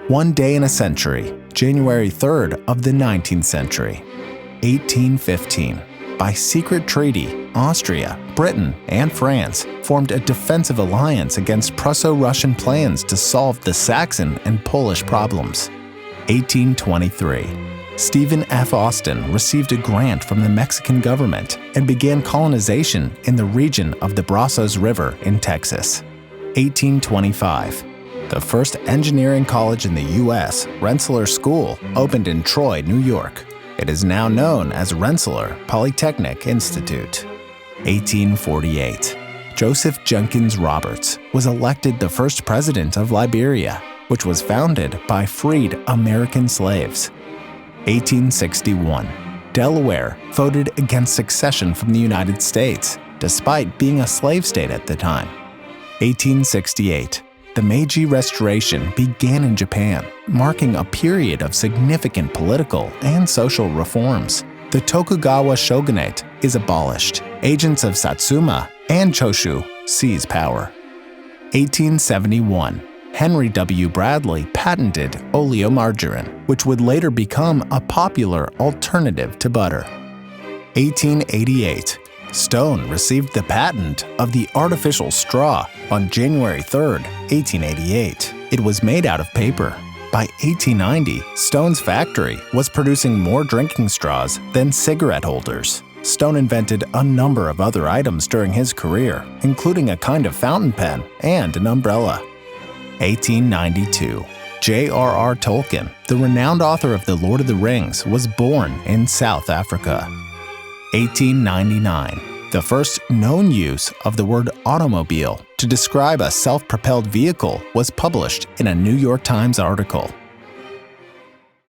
One day in a century, January 3rd of the 19th century. 1815. By secret treaty, Austria, Britain, and France formed a defensive alliance against Prusso-Russian plans to solve the Saxon and Polish problems. 1823. Stephen F. Austin received a grant from the Mexican government and began colonization in the region of the Brazos River in Texas. 1825. The first engineering college in the U.S., Rensselaer School, opened in Troy, New York. It is now known as Rensselaer Polytechnic Institute. 1848. Joseph Jenkins Roberts was elected the first president of Liberia, which was founded by freed American slaves. 1861. Delaware voted against secession from the United States, despite being a slave state at the time. 1868. The Meiji Restoration began in Japan, marking a period of significant political and social reforms. The Tokugawa shogunate is abolished. Agents of Satsuma and Chōshū seize power. 1871. Henry W. Bradley patented oleomargarine, which would later become a popular alternative to butter. 1888. Stone received the patent of the artificial straw on January 3, 1888. It was made out of paper. By 1890, Stone's factory was producing more drinking straws than cigarette holders. Stone invented a number of other items during his career, including a kind of fountain pen and an umbrella. 1892. J.R.R. Tolkien, the renowned author of The Lord of the Rings, was born in South Africa. 1899. The first known use of the word automobile to describe a self-propelled vehicle was published in a New York Times article.